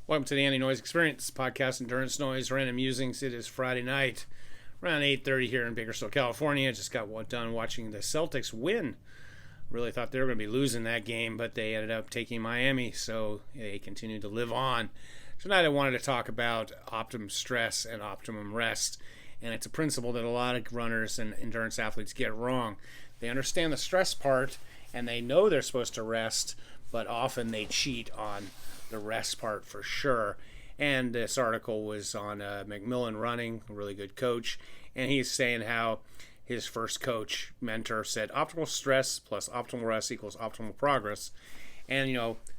Welcome to the Anti-Noise Experience podcast, Endurance Noise, Random Musings. It is Friday night, around 8:30 here in Bakersfield, California. Just got done watching the Celtics win. Really thought they were going to be losing that game, but they ended up taking Miami, so they continue to live on. Tonight I wanted to talk about optimum stress and optimum rest, and it's a principle that a lot of runners and endurance athletes get wrong. They understand the stress part, and they know they're supposed to rest, but often they cheat on the rest part for sure. And this article was on McMillan Running, a really good coach, and he's saying how his first coach mentor said optimal stress plus optimal rest equals optimal progress. And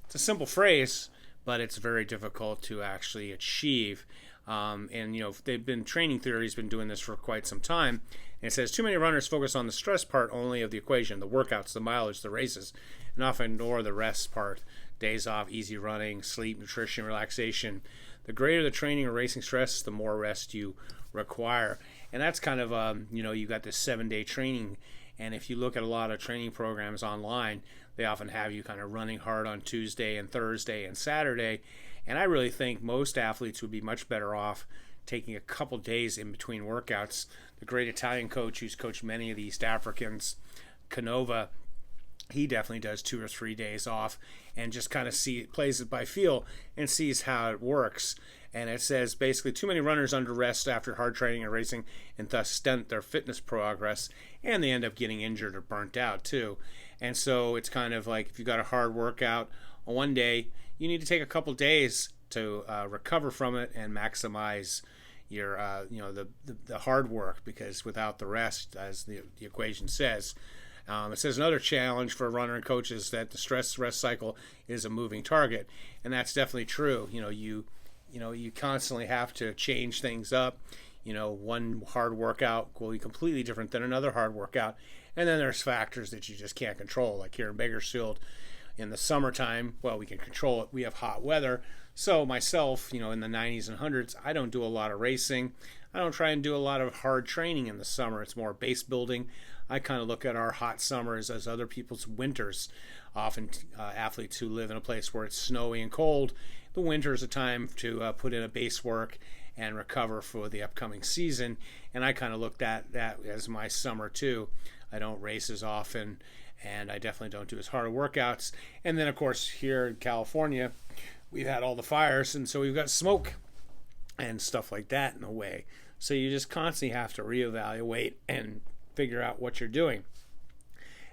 it's a simple phrase, but it's very difficult to actually achieve. They've been training theory's been doing this for quite some time. And it says too many runners focus on the stress part only of the equation, the workouts, the mileage, the races, and often ignore the rest part. Days off, easy running, sleep, nutrition, relaxation. The greater the training or racing stress, the more rest you require. And that's kind of, you got this 7-day training. And if you look at a lot of training programs online, they often have you kind of running hard on Tuesday and Thursday and Saturday. And I really think most athletes would be much better off taking a couple days in between workouts. The great Italian coach who's coached many of the East Africans, Canova, he definitely does 2 or 3 days off and just kind of plays it by feel and sees how it works. And it says basically too many runners under rest after hard training and racing and thus stunt their fitness progress, and they end up getting injured or burnt out too. And so it's kind of like if you got a hard workout on one day, you need to take a couple days to recover from it and maximize your the hard work, because without the rest, as the equation says. It says another challenge for a runner and coach is that the stress-rest cycle is a moving target, and that's definitely true. You constantly have to change things up. One hard workout will be completely different than another hard workout, and then there's factors that you just can't control. Like here in Bakersfield, in the summertime, well, we can control it. We have hot weather. So myself, in the 90s and 100s, I don't do a lot of racing. I don't try and do a lot of hard training in the summer. It's more base building. I kind of look at our hot summers as other people's winters. Often athletes who live in a place where it's snowy and cold, the winter is a time to put in a base work and recover for the upcoming season. And I kind of looked at that as my summer too. I don't race as often, and I definitely don't do as hard workouts. And then, of course, here in California, we've had all the fires, and so we've got smoke and stuff like that in a way. So you just constantly have to reevaluate and figure out what you're doing.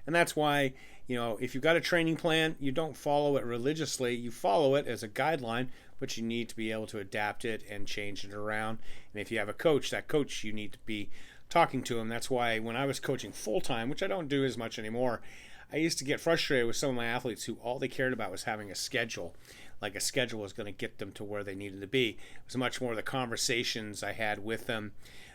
And that's why, if you've got a training plan, you don't follow it religiously. You follow it as a guideline, but you need to be able to adapt it and change it around. And if you have a coach, that coach, you need to be talking to him. That's why when I was coaching full-time, which I don't do as much anymore, I used to get frustrated with some of my athletes who all they cared about was having a schedule. Like a schedule was going to get them to where they needed to be. It was much more the conversations I had with them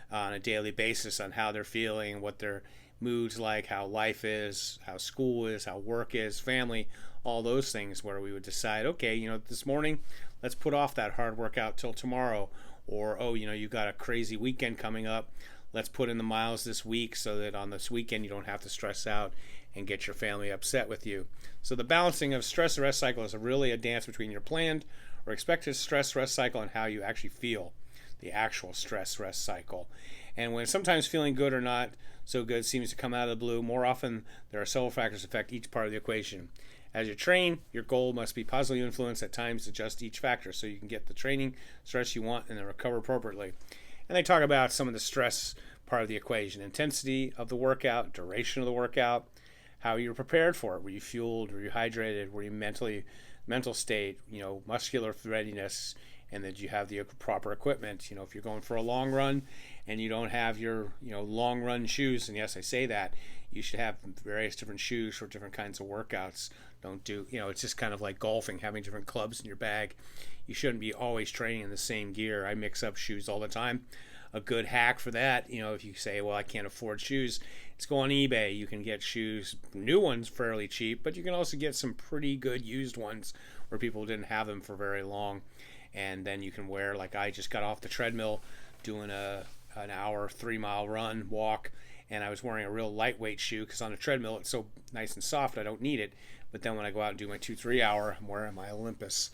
on a daily basis on how they're feeling, what their mood's like, how life is, how school is, how work is, family, all those things, where we would decide, okay, this morning, let's put off that hard workout till tomorrow. Or, you've got a crazy weekend coming up. Let's put in the miles this week so that on this weekend you don't have to stress out and get your family upset with you. So the balancing of stress and rest cycle is really a dance between your planned or expected stress rest cycle and how you actually feel, the actual stress rest cycle. And when sometimes feeling good or not so good seems to come out of the blue, more often there are several factors that affect each part of the equation. As you train, your goal must be positively influenced at times to adjust each factor so you can get the training stress you want and then recover appropriately. And they talk about some of the stress part of the equation: intensity of the workout, duration of the workout, how you were prepared for it. Were you fueled? Were you hydrated? Were you mental state, muscular readiness, and that you have the proper equipment. If you're going for a long run and you don't have your, long run shoes, and yes, I say that, you should have various different shoes for different kinds of workouts. Don't do, it's just kind of like golfing, having different clubs in your bag. You shouldn't be always training in the same gear. I mix up shoes all the time. A good hack for that, if you say, well, I can't afford shoes, let's go on eBay. You can get shoes, new ones fairly cheap, but you can also get some pretty good used ones where people didn't have them for very long. And then you can wear, like I just got off the treadmill doing an hour 3-mile run walk, and I was wearing a real lightweight shoe because on a treadmill it's so nice and soft I don't need it. But then when I go out and do my 2-3 hour, I'm wearing my Olympus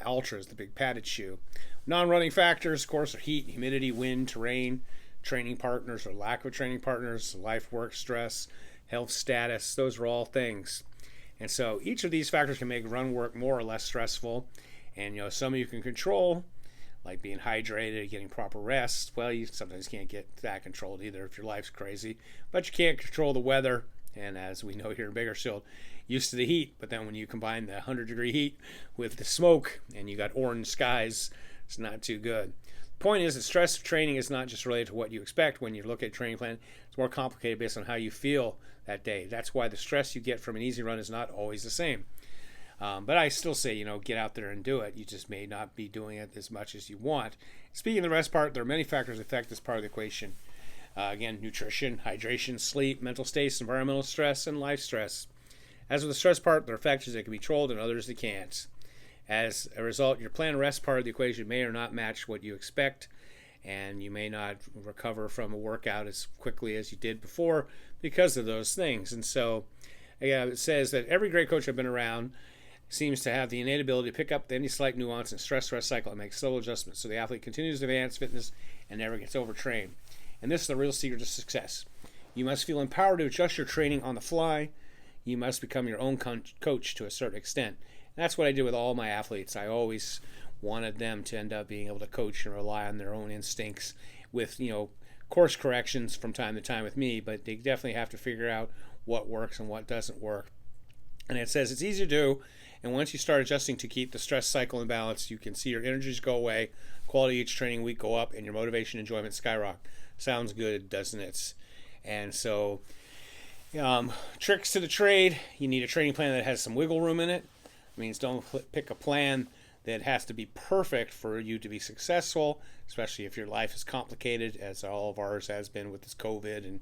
Ultras, the big padded shoe. Non-running factors, of course, are heat, humidity, wind, terrain, training partners or lack of training partners, life, work, stress, health status. Those are all things. And so each of these factors can make run work more or less stressful. And some you can control, like being hydrated, getting proper rest. Well, you sometimes can't get that controlled either if your life's crazy. But you can't control the weather. And as we know here in Bakersfield, used to the heat. But then when you combine the 100-degree heat with the smoke and you got orange skies, it's not too good. The point is that stress training is not just related to what you expect when you look at a training plan. It's more complicated based on how you feel that day. That's why the stress you get from an easy run is not always the same. But I still say, get out there and do it. You just may not be doing it as much as you want. Speaking of the rest part, there are many factors that affect this part of the equation. Again, nutrition, hydration, sleep, mental states, environmental stress, and life stress. As with the stress part, there are factors that can be controlled and others that can't. As a result, your plan rest part of the equation may or not match what you expect, and you may not recover from a workout as quickly as you did before because of those things. And so, it says that every great coach I've been around seems to have the innate ability to pick up any slight nuance in stress-rest cycle and make subtle adjustments so the athlete continues to advance fitness and never gets overtrained. And this is the real secret to success. You must feel empowered to adjust your training on the fly. You must become your own coach to a certain extent. And that's what I did with all my athletes. I always wanted them to end up being able to coach and rely on their own instincts with, course corrections from time to time with me, but they definitely have to figure out what works and what doesn't work. And it says it's easy to do, and once you start adjusting to keep the stress cycle in balance, you can see your energies go away, quality each training week go up, and your motivation and enjoyment skyrocket. Sounds good, doesn't it? And so, tricks to the trade, you need a training plan that has some wiggle room in it. It means don't pick a plan that has to be perfect for you to be successful, especially if your life is complicated, as all of ours has been with this COVID. And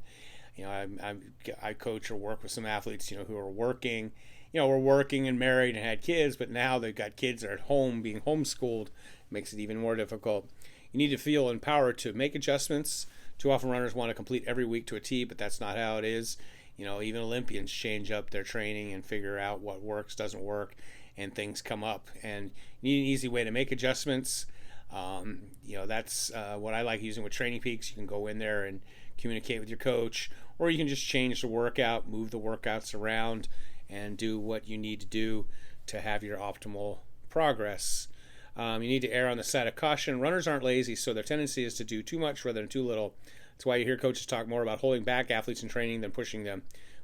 I coach or work with some athletes, who are working. We're working and married and had kids, but now they've got kids that are at home being homeschooled. It makes it even more difficult. You need to feel empowered to make adjustments. Too often runners want to complete every week to a T, but that's not how it is. Even Olympians change up their training and figure out what works, doesn't work, and things come up. And you need an easy way to make adjustments. That's what I like using with Training Peaks. You can go in there and communicate with your coach, or you can just change the workout, move the workouts around, and do what you need to do to have your optimal progress. You need to err on the side of caution. Runners aren't lazy, so their tendency is to do too much rather than too little. That's why you hear coaches talk more about holding back athletes in training than pushing them.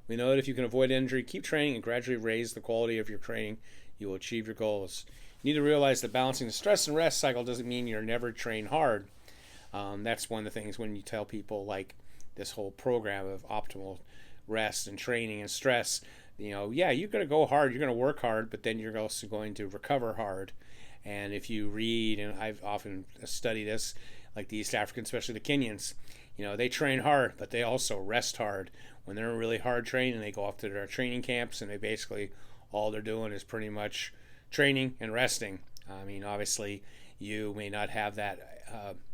We know that if you can avoid injury, keep training, and gradually raise the quality of your training, you will achieve your goals. You need to realize that balancing the stress and rest cycle doesn't mean you're never train hard. That's one of the things when you tell people like this whole program of optimal rest and training and stress, you're going to go hard, you're going to work hard, but then you're also going to recover hard. And if you read, and I've often studied this, like the East Africans, especially the Kenyans, they train hard, but they also rest hard. When they're really hard training, they go off to their training camps, and they basically, all they're doing is pretty much training and resting. Obviously, you may not have that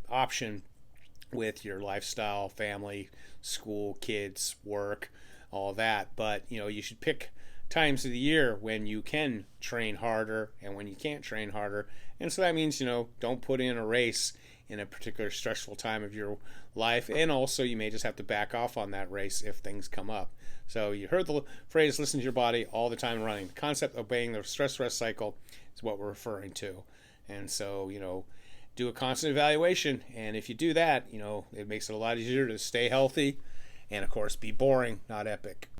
option with your lifestyle, family, school, kids, work, all that. But, you should pick times of the year when you can train harder and when you can't train harder. And so that means, don't put in a race in a particular stressful time of your life. And also you may just have to back off on that race if things come up. So you heard the phrase, listen to your body all the time running. The concept of obeying the stress-rest cycle is what we're referring to. And so, do a constant evaluation. And if you do that, it makes it a lot easier to stay healthy and, of course, be boring, not epic.